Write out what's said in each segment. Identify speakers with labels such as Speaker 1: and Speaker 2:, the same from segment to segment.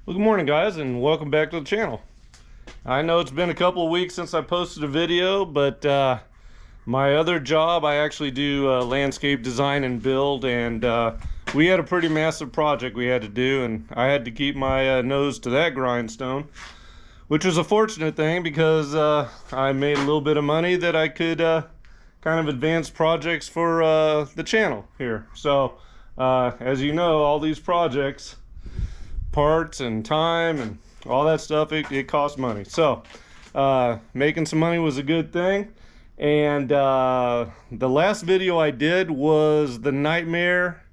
Speaker 1: Well, good morning guys, and welcome back to the channel. I know it's been a couple of weeks since I posted a video, but my other job, I actually do landscape design and build, and we had a pretty massive project we had to do, and I had to keep my nose to that grindstone, which was a fortunate thing because I made a little bit of money that I could kind of advance projects for the channel here. So as you know, all these projects, parts and time and all that stuff, it costs money. So making some money was a good thing. And the last video I did was the nightmare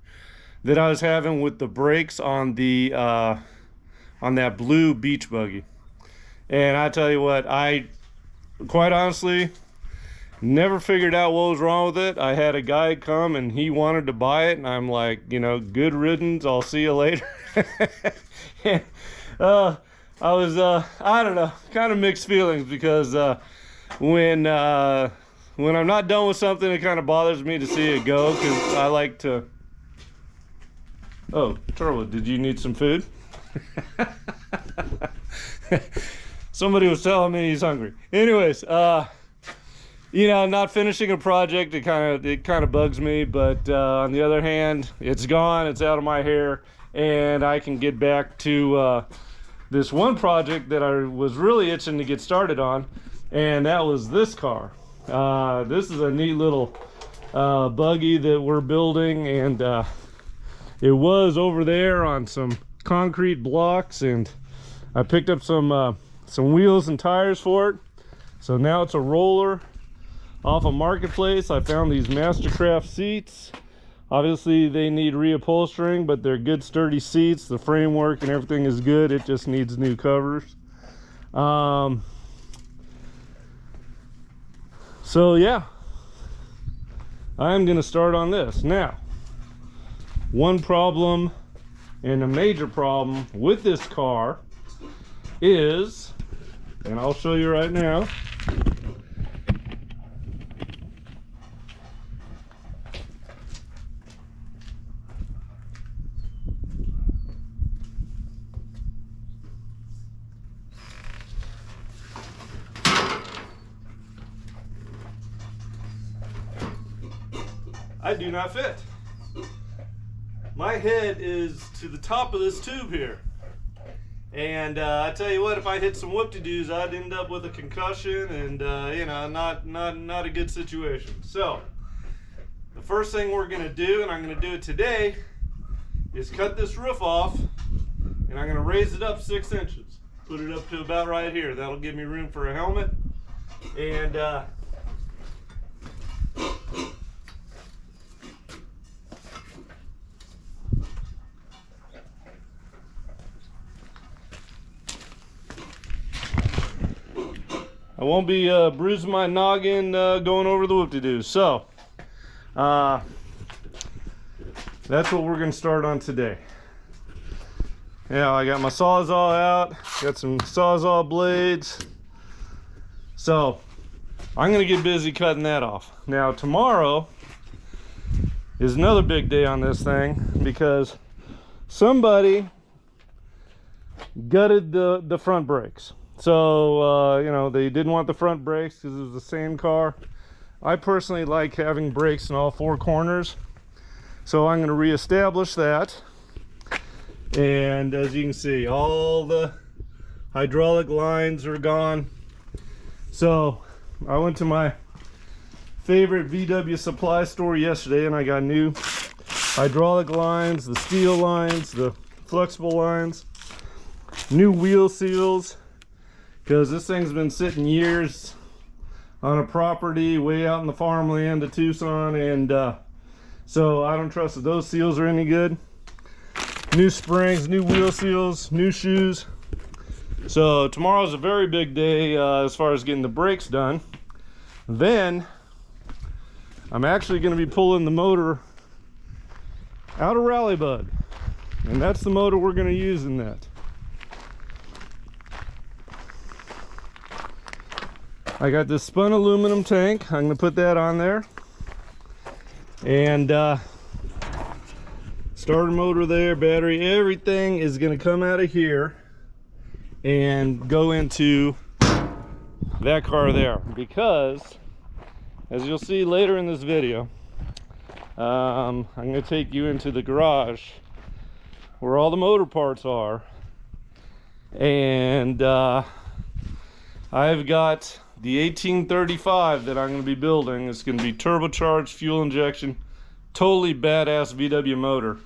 Speaker 1: that I was having with the brakes on the on that blue beach buggy. And I tell you what, I quite honestly never figured out what was wrong with it. I had a guy come and he wanted to buy it, and I'm like, you know, good riddance, I'll see you later. And I was I don't know, kind of mixed feelings, because when I'm not done with something, it kind of bothers me to see it go, because I like to... Oh, Charlie, did you need some food? Somebody was telling me he's hungry. Anyways, you know, not finishing a project, it kind of bugs me, but on the other hand, it's gone, it's out of my hair, and I can get back to this one project that I was really itching to get started on, and that was this car. This is a neat little buggy that we're building, and it was over there on some concrete blocks, and I picked up some wheels and tires for it. So now it's a roller off a marketplace. I found these Mastercraft seats. Obviously they need reupholstering, but they're good sturdy seats. The framework and everything is good, it just needs new covers. So yeah, I'm gonna start on this. Now, one problem, and a major problem with this car, is, and I'll show you right now, I do not fit. My head is to the top of this tube here, and I tell you what, if I hit some whoop-de-doos, I'd end up with a concussion, and you know, not a good situation. So the first thing we're gonna do, and I'm gonna do it today, is cut this roof off, and I'm gonna raise it up 6 inches, put it up to about right here. That'll give me room for a helmet, and I won't be bruising my noggin going over the whoop-de-doos. So that's what we're gonna start on today. Yeah, I got my Sawzall out, got some Sawzall blades. So I'm gonna get busy cutting that off. Now tomorrow is another big day on this thing, because somebody gutted the front brakes. So you know, they didn't want the front brakes because it was the same car. I personally like having brakes in all 4 corners, so I'm going to reestablish that. And as you can see, all the hydraulic lines are gone. So I went to my favorite VW supply store yesterday, and I got new hydraulic lines, the steel lines, the flexible lines, new wheel seals, because this thing's been sitting years on a property way out in the farmland of Tucson, and so I don't trust that those seals are any good. New springs, new wheel seals, new shoes. So tomorrow's a very big day as far as getting the brakes done. Then I'm actually going to be pulling the motor out of Rally Bud, and that's the motor we're going to use in that. I got this spun aluminum tank. I'm going to put that on there, and starter motor there, battery, everything is going to come out of here. and go into that car there, because as you'll see later in this video, I'm going to take you into the garage where all the motor parts are, and I've got the 1835 that I'm going to be building. It's going to be turbocharged, fuel injection, totally badass VW motor.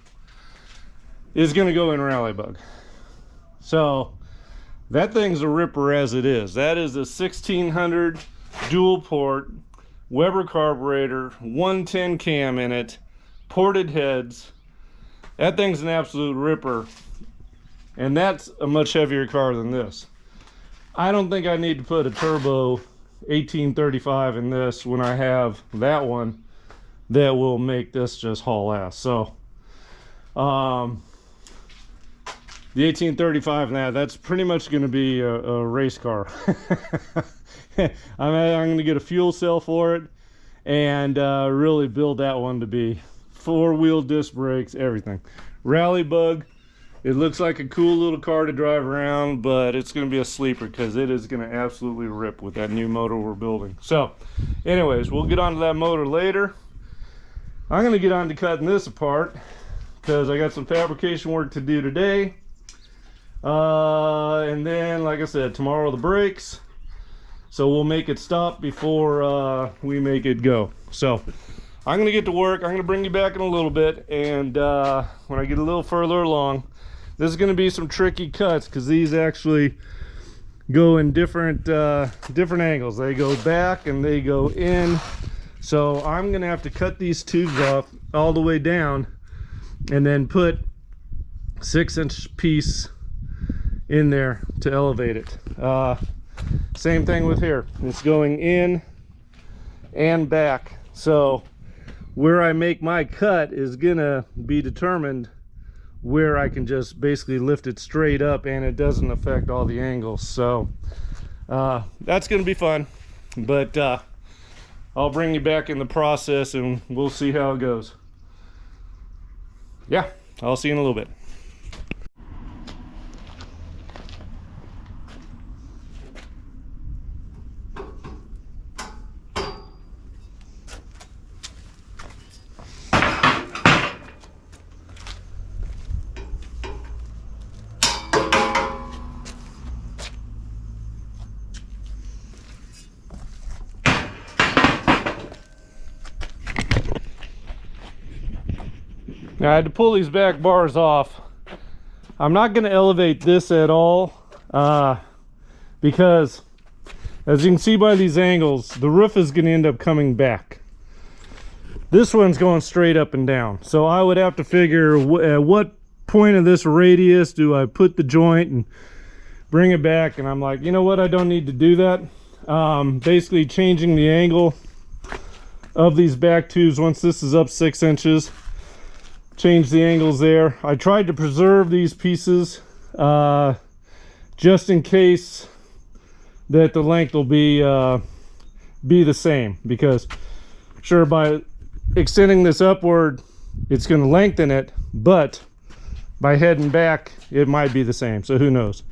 Speaker 1: Is going to go in Rallybug. So that thing's a ripper as it is. That is a 1600 dual port Weber carburetor, 110 cam in it, ported heads. That thing's an absolute ripper, and that's a much heavier car than this. I don't think I need to put a turbo 1835 in this when I have that one that will make this just haul ass. So the 1835 now, that's pretty much going to be a race car. I'm going to get a fuel cell for it and really build that one to be 4-wheel disc brakes, everything. Rallybug, it looks like a cool little car to drive around, but it's going to be a sleeper because it is going to absolutely rip with that new motor we're building. So anyways, we'll get onto that motor later. I'm going to get on to cutting this apart because I got some fabrication work to do today. And then, like I said, tomorrow the brakes, so we'll make it stop before we make it go. So I'm gonna get to work. I'm gonna bring you back in a little bit, and when I get a little further along, this is gonna be some tricky cuts because these actually go in different angles. They go back and they go in, so I'm gonna have to cut these tubes off all the way down and then put 6-inch piece in there to elevate it. Same thing with here. It's going in and back. So where I make my cut is gonna be determined where I can just basically lift it straight up and it doesn't affect all the angles. So that's gonna be fun, but I'll bring you back in the process and we'll see how it goes. Yeah, I'll see you in a little bit. Now I had to pull these back bars off. I'm not going to elevate this at all because as you can see by these angles, the roof is going to end up coming back. This one's going straight up and down. So I would have to figure at what point of this radius do I put the joint and bring it back. And I'm like, you know what? I don't need to do that. Basically changing the angle of these back tubes once this is up 6 inches. Change the angles there. I tried to preserve these pieces just in case that the length will be the same, because sure, by extending this upward it's going to lengthen it, but by heading back it might be the same, so who knows.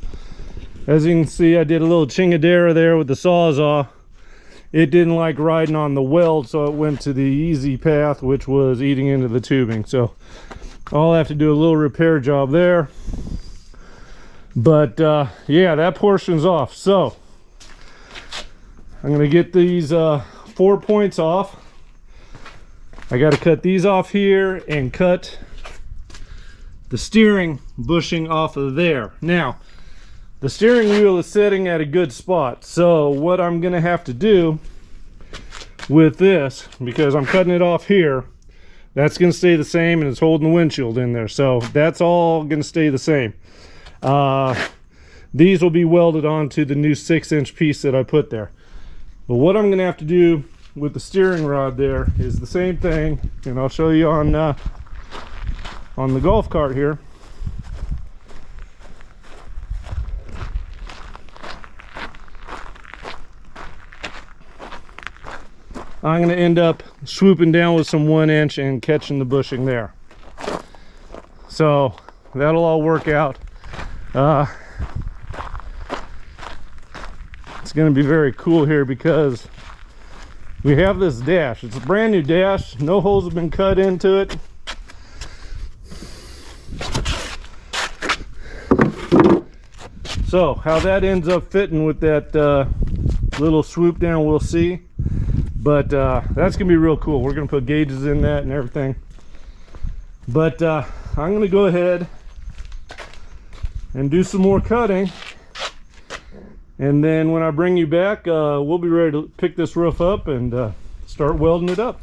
Speaker 1: As you can see, I did a little chingadera there with the Sawzall. It didn't like riding on the weld, so it went to the easy path, which was eating into the tubing. So I'll have to do a little repair job there. But yeah, that portion's off. So I'm gonna get these 4 points off. I got to cut these off here and cut the steering bushing off of there. Now the steering wheel is sitting at a good spot, so what I'm gonna have to do with this, because I'm cutting it off here, that's gonna stay the same, and it's holding the windshield in there, so that's all gonna stay the same. These will be welded onto the new 6-inch piece that I put there. But what I'm gonna have to do with the steering rod there is the same thing, and I'll show you on the golf cart here. I'm going to end up swooping down with some 1-inch and catching the bushing there. So that'll all work out. it's going to be very cool here because we have this dash. It's a brand new dash. No holes have been cut into it. So how that ends up fitting with that little swoop down, we'll see. But that's gonna be real cool. We're gonna put gauges in that and everything. But I'm gonna go ahead and do some more cutting, and then when I bring you back, we'll be ready to pick this roof up and start welding it up.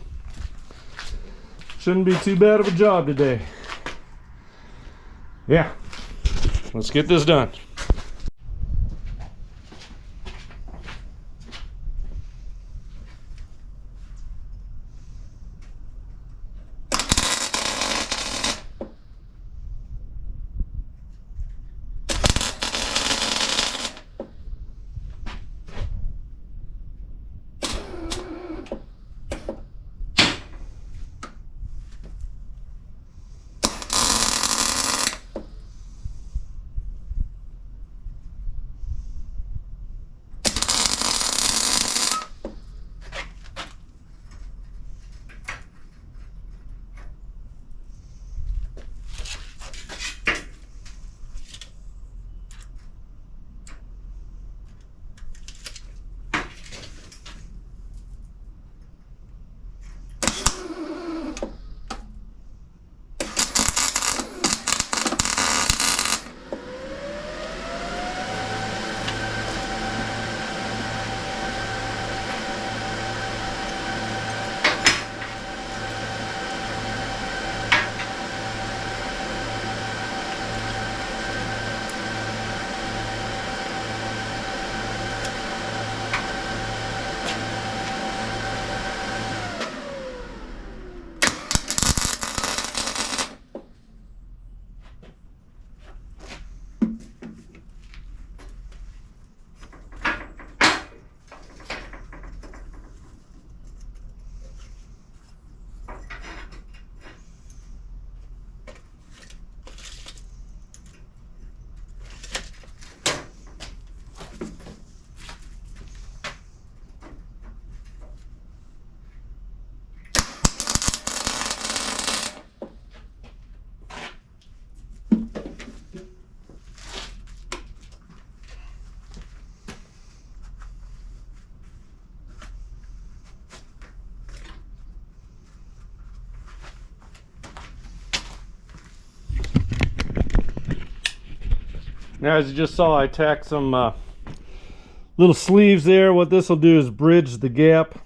Speaker 1: Shouldn't be too bad of a job today. Yeah, let's get this done. Now, as you just saw, I tacked some little sleeves there. What this will do is bridge the gap.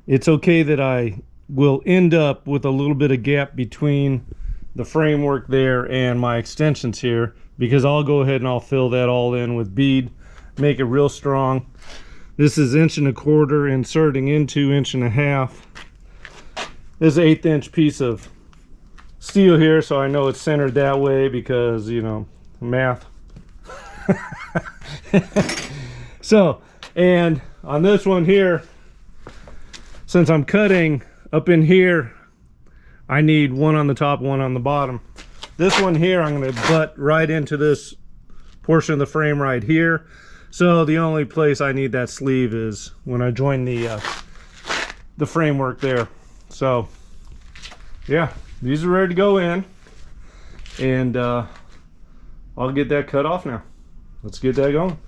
Speaker 1: It's okay that I will end up with a little bit of gap between the framework there and my extensions here, because I'll go ahead and I'll fill that all in with bead, make it real strong. This is 1.25 inches inserting into 1.5 inches. This is an 1/8 inch piece of steel here, so I know it's centered that way because, you know, math. So, and on this one here, since I'm cutting up in here, I need one on the top, one on the bottom. This one here, I'm going to butt right into this portion of the frame right here. So the only place I need that sleeve is when I join the framework there. So yeah, these are ready to go in, and I'll get that cut off now. Let's get that going.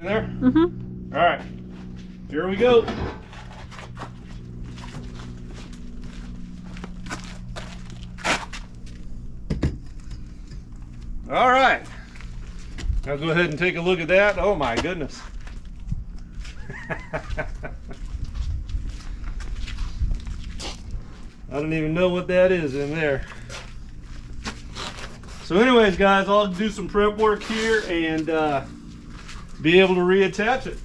Speaker 1: In there? Mm-hmm. All right, here we go. All right, now go ahead and take a look at that. Oh my goodness. I don't even know what that is in there. So anyways, guys, I'll do some prep work here and be able to reattach it.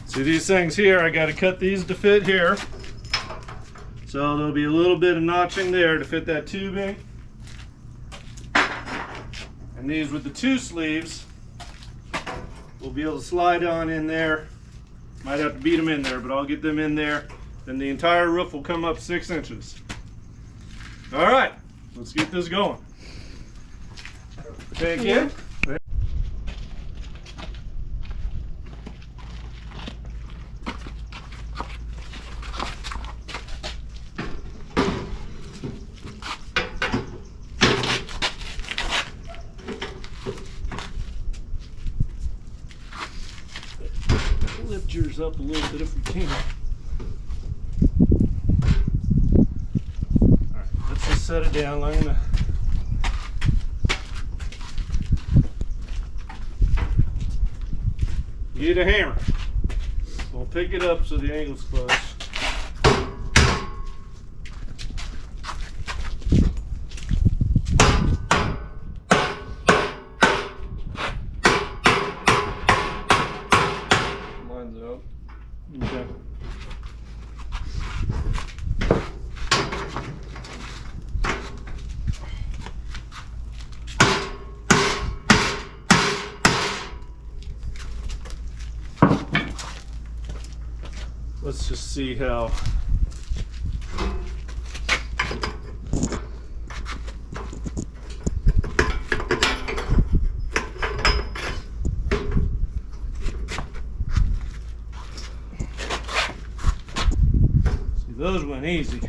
Speaker 1: See these things here, I got to cut these to fit here. So there'll be a little bit of notching there to fit that tubing. And these with the 2 sleeves, we'll be able to slide on in there. Might have to beat them in there, but I'll get them in there. Then the entire roof will come up 6 inches. All right, let's get this going. Say again? Lift yours up a little bit if we can. Alright, let's just set it down. I'm gonna get a hammer. We'll pick it up so the angle's close.
Speaker 2: Mine's out.
Speaker 1: Okay. Let's just see how. See, those went easy.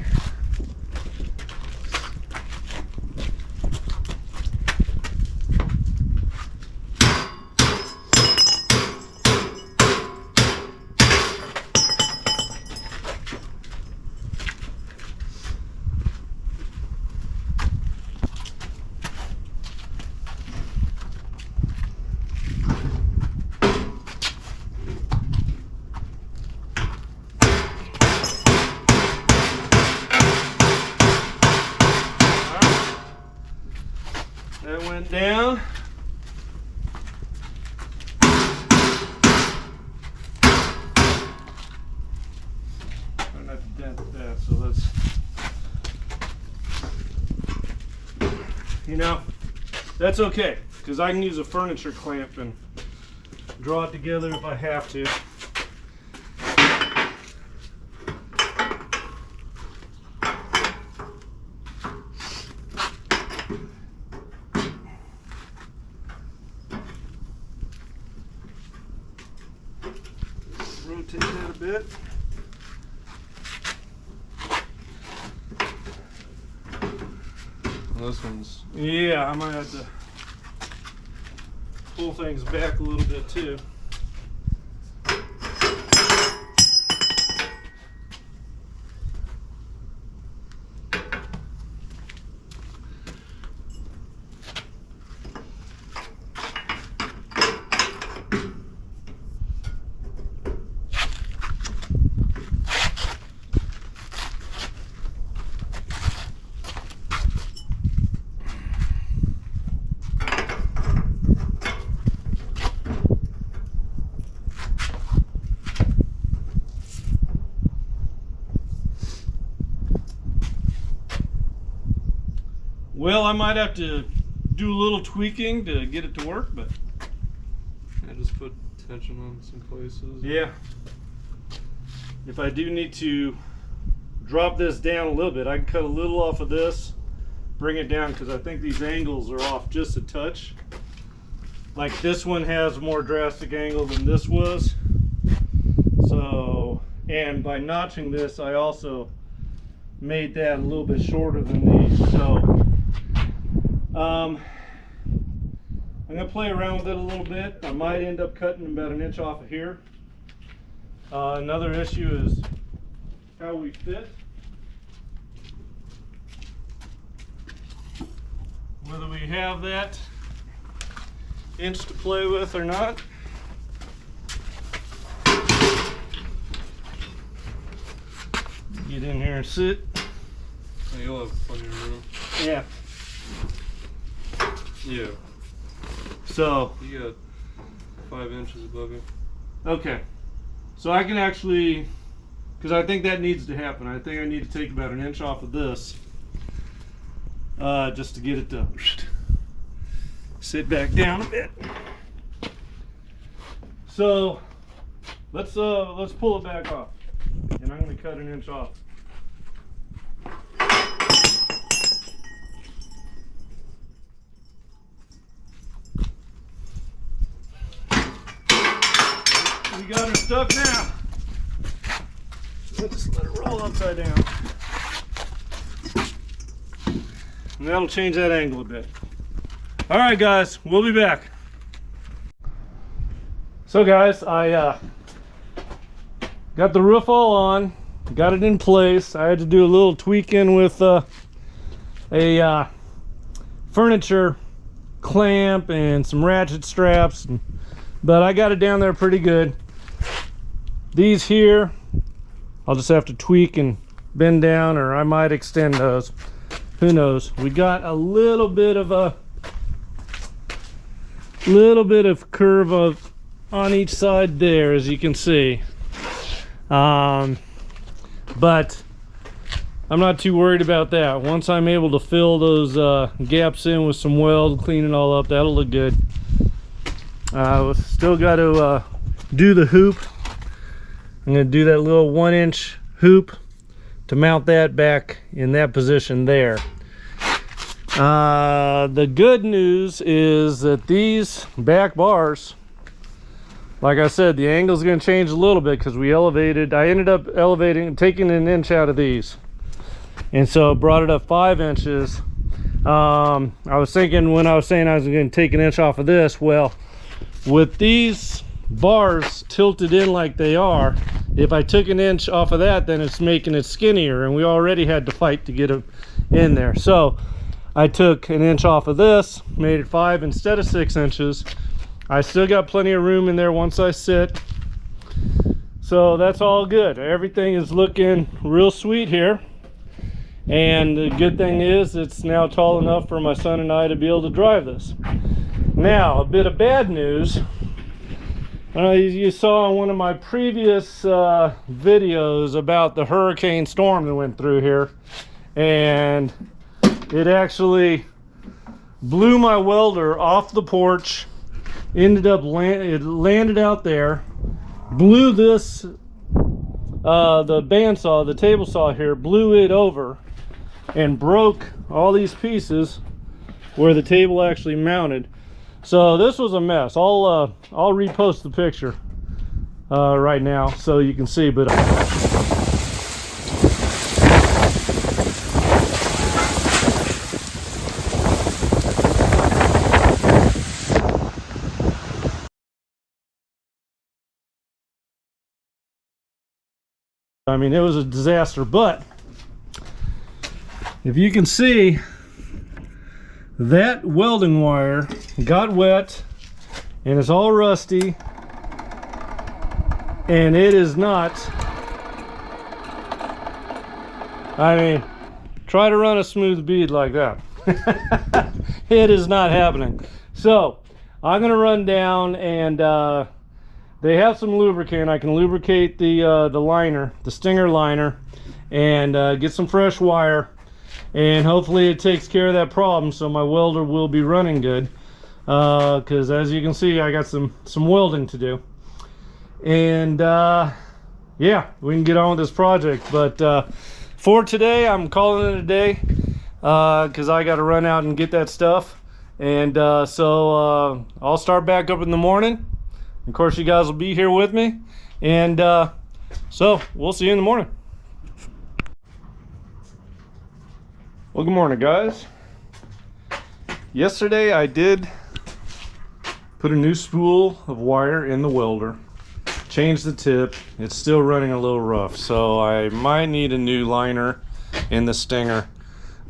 Speaker 1: That went down. Try not to dent that, so let's, you know, that's okay, because I can use a furniture clamp and draw it together if I have to. Rotate that a bit.
Speaker 2: Well, this one's.
Speaker 1: Yeah, I might have to pull things back a little bit too. Well, I might have to do a little tweaking to get it to work, but
Speaker 2: I just put tension on some places.
Speaker 1: yeah. If I do need to drop this down a little bit, I can cut a little off of this, bring it down, because I think these angles are off just a touch. Like this one has a more drastic angle than this was. So, and by notching this, I also made that a little bit shorter than these. So, I'm going to play around with it a little bit. I might end up cutting about an inch off of here. Another issue is how we fit. Whether we have that inch to play with or not. Get in here and sit.
Speaker 2: Oh, you'll have plenty of room.
Speaker 1: Yeah.
Speaker 2: Yeah.
Speaker 1: So
Speaker 2: You got 5 inches above you.
Speaker 1: okay, so I can actually, because I think that needs to happen. I think I need to take about an inch off of this, just to get it to sit back down a bit. So let's pull it back off, and I'm going to cut an inch off. we got her stuck now. We'll just let it roll upside down. And that'll change that angle a bit. All right, guys, we'll be back. So guys, I got the roof all on, got it in place. I had to do a little tweaking with a furniture clamp and some ratchet straps, but I got it down there pretty good. These here, I'll just have to tweak and bend down, or I might extend those. Who knows? We got a little bit of curve on each side there, as you can see. But I'm not too worried about that. Once I'm able to fill those gaps in with some weld, clean it all up, that'll look good. Still got to do the hoop. I'm going to do that little 1-inch hoop to mount that back in that position there. The good news is that these back bars, like I said, the angle is going to change a little bit because we elevated. I ended up taking an inch out of these, and so brought it up 5 inches. I was thinking when I was saying I was going to take an inch off of this, well, with these bars tilted in like they are, if I took an inch off of that, then it's making it skinnier, and we already had to fight to get it in there. So I took an inch off of this, made it 5 instead of 6 inches. I still got plenty of room in there once I sit, so that's all good. Everything is looking real sweet here, and the good thing is it's now tall enough for my son and I to be able to drive this. Now, a bit of bad news. You saw in one of my previous videos about the hurricane storm that went through here, and it actually blew my welder off the porch. It landed out there, blew this the bandsaw, the table saw here, blew it over and broke all these pieces where the table actually mounted. So this was a mess. I'll repost the picture right now so you can see. But I mean, it was a disaster. But if you can see, that welding wire got wet and it's all rusty, and it is not, I mean, try to run a smooth bead like that. It is not happening. So I'm gonna run down, and they have some lubricant. I can lubricate the liner, the stinger liner, and get some fresh wire, and hopefully it takes care of that problem, so my welder will be running good, because as you can see, I got some welding to do. And yeah, we can get on with this project. But for today, I'm calling it a day, because I got to run out and get that stuff. And so I'll start back up in the morning. Of course, you guys will be here with me, and so we'll see you in the morning. Well, good morning, guys. Yesterday I did put a new spool of wire in the welder, changed the tip. It's still running a little rough, so I might need a new liner in the stinger,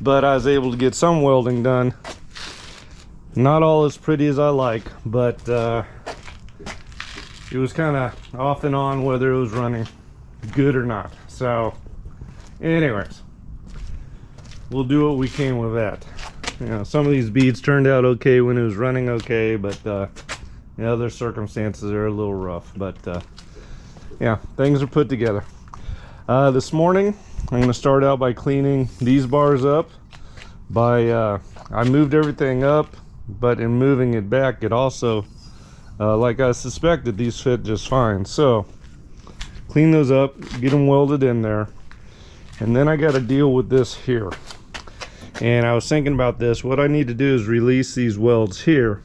Speaker 1: but I was able to get some welding done. Not all as pretty as I like, but it was kind of off and on whether it was running good or not. So anyways, we'll do what we can with that. You know, some of these beads turned out okay when it was running okay, but the other circumstances are a little rough. But yeah, things are put together. This morning I'm going to start out by cleaning these bars up. I moved everything up, but in moving it back, it also like I suspected, these fit just fine. So clean those up, get them welded in there, and then I got to deal with this here. And I was thinking about this. What I need to do is release these welds here,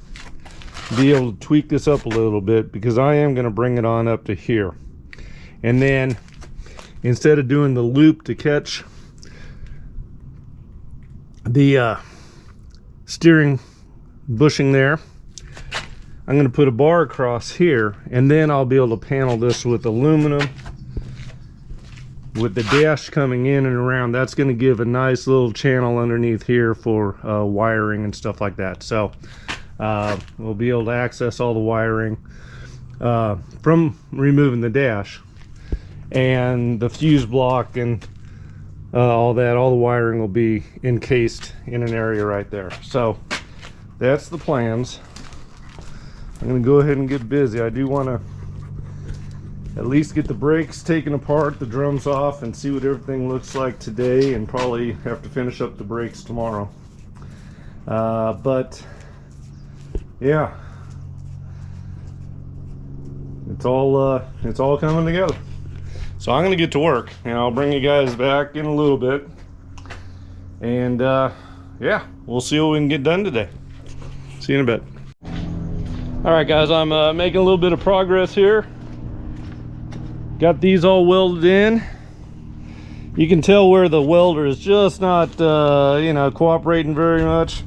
Speaker 1: be able to tweak this up a little bit, because I am going to bring it on up to here. And then instead of doing the loop to catch the steering bushing there, I'm going to put a bar across here, and then I'll be able to panel this with aluminum with the dash coming in and around. That's going to give a nice little channel underneath here for wiring and stuff like that. So we'll be able to access all the wiring from removing the dash, and the fuse block and all that. All the wiring will be encased in an area right there. So that's the plans. I'm going to go ahead and get busy. I do want to at least get the brakes taken apart, the drums off, and see what everything looks like today, and probably have to finish up the brakes tomorrow. But yeah, it's all coming together. So I'm gonna get to work, and I'll bring you guys back in a little bit, and yeah, we'll see what we can get done today. See you in a bit. All right, guys, I'm making a little bit of progress here. Got these all welded in. You can tell where the welder is just not, you know, cooperating very much.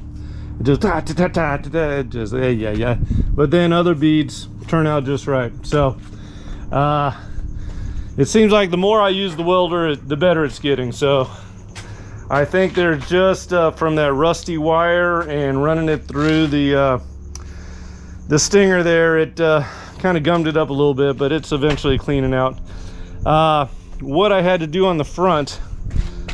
Speaker 1: Just just yeah. But then other beads turn out just right. So it seems like the more I use the welder, the better it's getting. So I think they're just from that rusty wire and running it through the stinger there, it kind of gummed it up a little bit, but it's eventually cleaning out. What I had to do on the front,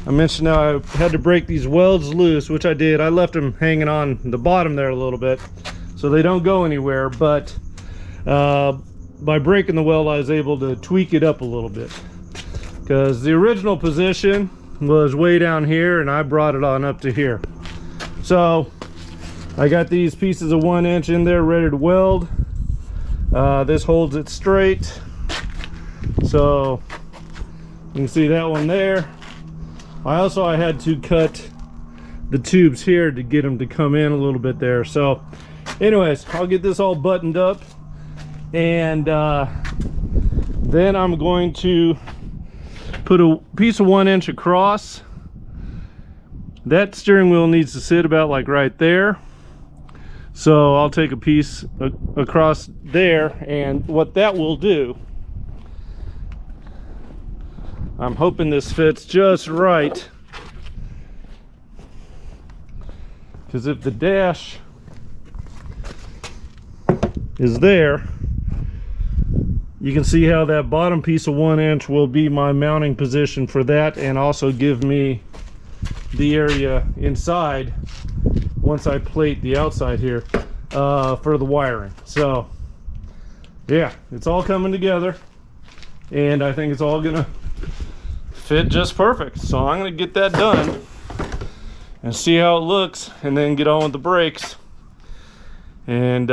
Speaker 1: I mentioned I had to break these welds loose, which I did. I left them hanging on the bottom there a little bit so they don't go anywhere, but by breaking the weld I was able to tweak it up a little bit, because the original position was way down here and I brought it on up to here. So I got these pieces of 1 inch in there ready to weld. This holds it straight, so you can see that one there. I had to cut the tubes here to get them to come in a little bit there. So anyways, I'll get this all buttoned up, and then I'm going to put a piece of 1 inch across. That steering wheel needs to sit about like right there. So I'll take a piece across there, and what that will do, I'm hoping this fits just right, because if the dash is there, you can see how that bottom piece of 1 inch will be my mounting position for that, and also give me the area inside once I plate the outside here for the wiring. So yeah, it's all coming together, and I think it's all gonna fit just perfect. So I'm gonna get that done and see how it looks, and then get on with the brakes. And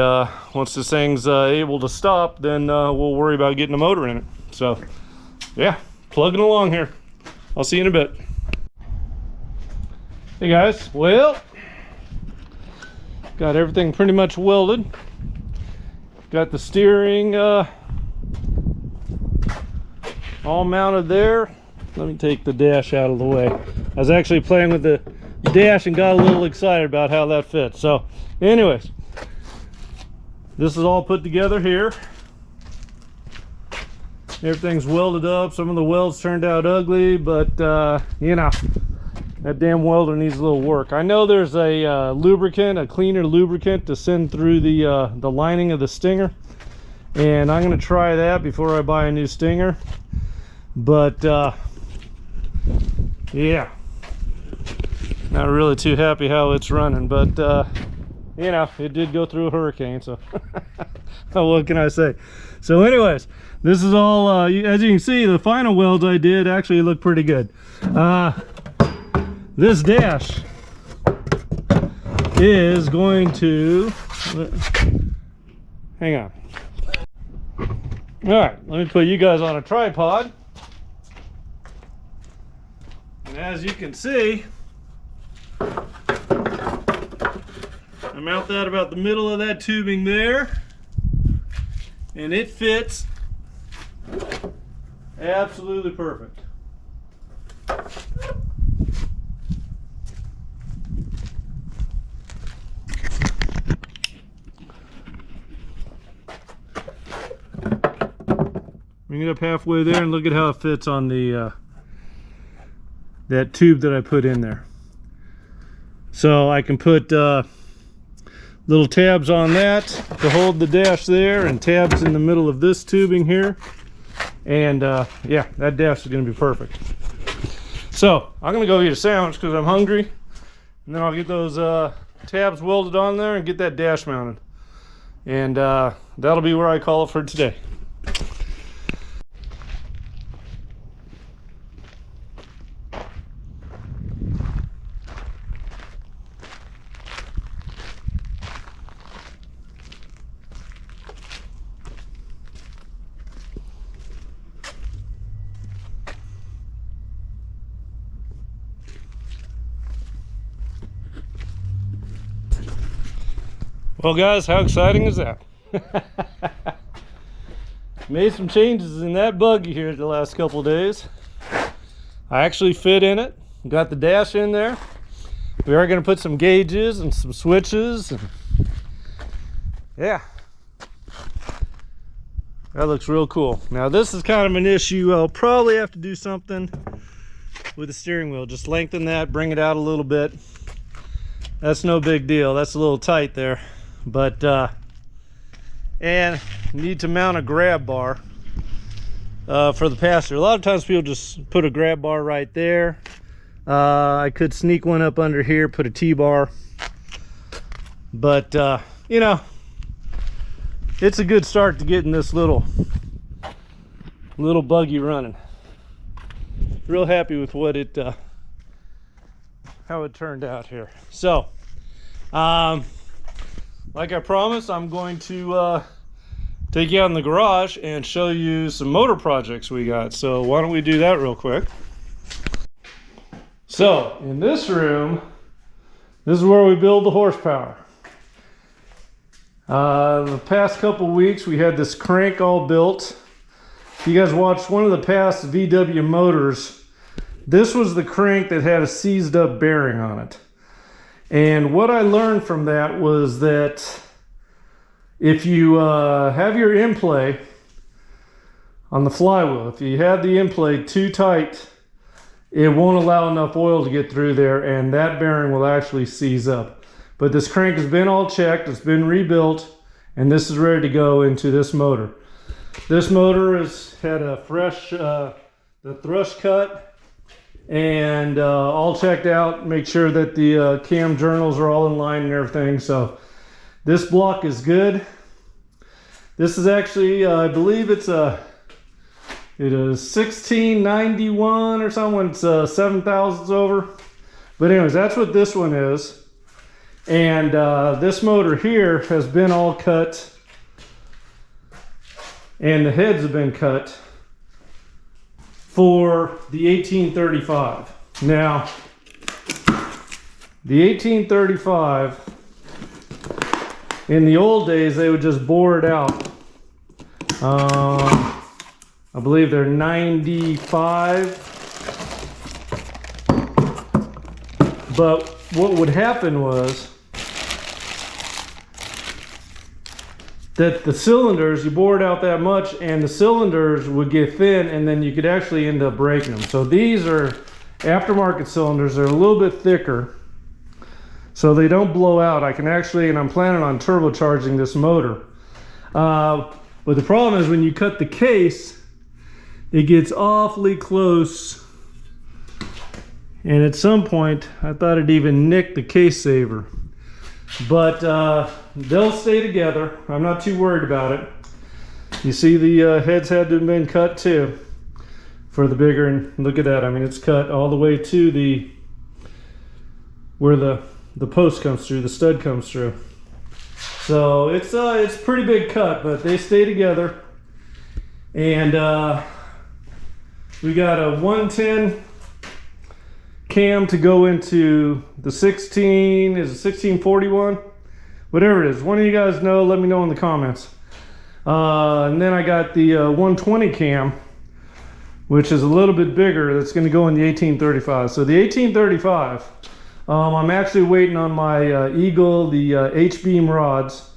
Speaker 1: once this thing's able to stop, then we'll worry about getting a motor in it. So yeah, plugging along here. I'll see you in a bit. Hey guys, well, got everything pretty much welded. Got the steering all mounted there. Let me take the dash out of the way. I was actually playing with the dash and got a little excited about how that fits. So anyways, this is all put together here. Everything's welded up. Some of the welds turned out ugly, but you know, that damn welder needs a little work. I know there's a lubricant, a cleaner lubricant to send through the lining of the stinger, and I'm going to try that before I buy a new stinger. But yeah, not really too happy how it's running, but you know, it did go through a hurricane, so what can I say? So anyways, this is all as you can see, the final welds I did actually look pretty good. This dash is going to, hang on. All right, let me put you guys on a tripod. And as you can see, all I mount that about the middle of that tubing there, and it fits absolutely perfect. Bring it up halfway there and look at how it fits on the that tube that I put in there. So I can put little tabs on that to hold the dash there, and tabs in the middle of this tubing here. And yeah, that dash is going to be perfect. So I'm going to go eat a sandwich because I'm hungry, and then I'll get those tabs welded on there and get that dash mounted. And that'll be where I call it for today. Well guys, how exciting is that? Made some changes in that buggy here the last couple days. I actually fit in it, got the dash in there. We are going to put some gauges and some switches, and yeah, that looks real cool. Now this is kind of an issue. I'll probably have to do something with the steering wheel, just lengthen that, bring it out a little bit. That's no big deal, that's a little tight there. But and need to mount a grab bar for the passenger. A lot of times people just put a grab bar right there. I could sneak one up under here, put a T-bar, but you know, it's a good start to getting this little buggy running. Real happy with what it how it turned out here. So like I promised, I'm going to take you out in the garage and show you some motor projects we got. So why don't we do that real quick? So in this room, this is where we build the horsepower. The past couple weeks we had this crank all built. If you guys watched one of the past VW motors, this was the crank that had a seized up bearing on it. And what I learned from that was that if you have your in-play on the flywheel, if you have the in-play too tight, it won't allow enough oil to get through there, and that bearing will actually seize up. But this crank has been all checked, it's been rebuilt, and this is ready to go into this motor. This motor has had a fresh the thrush cut and all checked out. Make sure that the cam journals are all in line and everything. So this block is good. This is actually I believe it is 1691 or something when it's 7,000s over. But anyways, that's what this one is. And this motor here has been all cut, and the heads have been cut for the 1835. Now, the 1835, in the old days, they would just bore it out. I believe they're 95. But what would happen was that the cylinders, you bore it out that much and the cylinders would get thin, and then you could actually end up breaking them. So these are aftermarket cylinders. They're a little bit thicker, so they don't blow out. I can actually, and I'm planning on turbocharging this motor. But the problem is when you cut the case, it gets awfully close. And at some point, I thought it even nicked the case saver. But they'll stay together. I'm not too worried about it. You see the heads had to have been cut too for the bigger, and look at that. I mean, it's cut all the way to the where the post comes through, the stud comes through. So it's pretty big cut, but they stay together. And we got a 110 cam to go into the 16, is it 1641? whatever it is. One of you guys know, let me know in the comments. And then I got the 120 cam, which is a little bit bigger. That's going to go in the 1835. So the 1835, I'm actually waiting on my Eagle, the H-beam rods.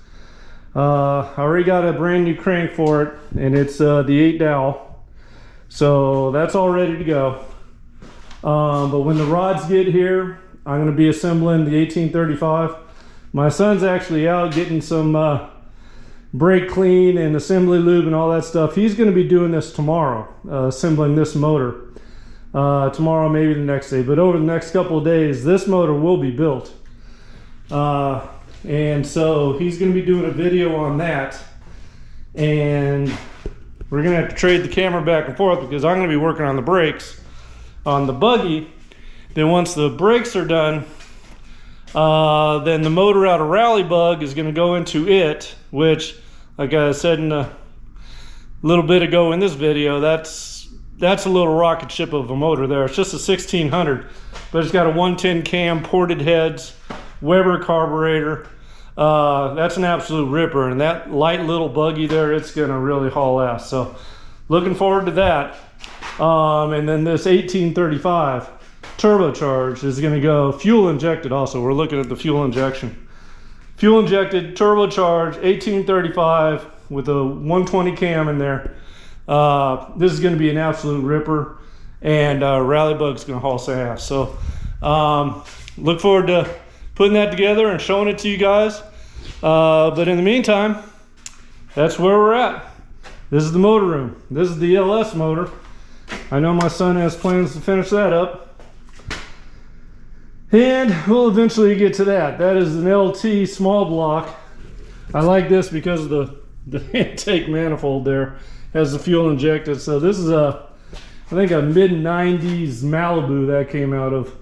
Speaker 1: I already got a brand new crank for it, and it's the 8 dowel. So that's all ready to go. But when the rods get here, I'm going to be assembling the 1835. My son's actually out getting some brake clean and assembly lube and all that stuff. He's going to be doing this tomorrow, assembling this motor. Tomorrow, maybe the next day. But over the next couple of days, this motor will be built. And so he's going to be doing a video on that. And we're going to have to trade the camera back and forth because I'm going to be working on the brakes on the Buggy. Then once the brakes are done, then the motor out of Rally Bug is going to go into it, which, like I said in a little bit ago in this video, that's a little rocket ship of a motor there. It's just a 1600, but it's got a 110 cam, ported heads, Weber carburetor. That's an absolute ripper, and that light little Buggy there, it's going to really haul ass. So looking forward to that. And then this 1835 turbocharged is going to go fuel injected also. We're looking at the fuel injection. Fuel injected, turbocharged, 1835 with a 120 cam in there. This is going to be an absolute ripper, and Rally Bug's going to haul some ass. So look forward to putting that together and showing it to you guys. But in the meantime, that's where we're at. This is the motor room. This is the LS motor. I know my son has plans to finish that up. And we'll eventually get to that. That is an LT small block. I like this because of the intake manifold there. Has the fuel injected. So this is I think a mid-90s Malibu that came out of.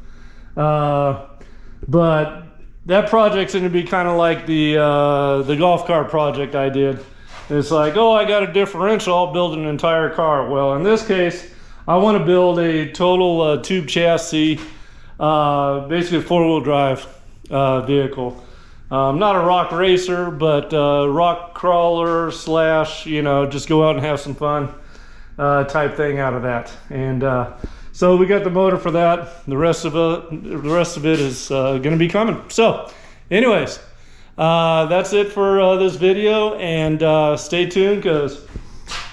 Speaker 1: But that project's going to be kind of like the golf cart project I did. It's like, oh, I got a differential, I'll build an entire car. Well, in this case, I want to build a total tube chassis, basically a four-wheel drive vehicle. Not a rock racer, but rock crawler slash, you know, just go out and have some fun type thing out of that. And so we got the motor for that. The rest of it is going to be coming. So, anyways, that's it for this video, and stay tuned because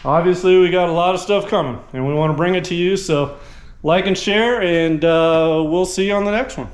Speaker 1: obviously we got a lot of stuff coming and we want to bring it to you. So like and share, and we'll see you on the next one.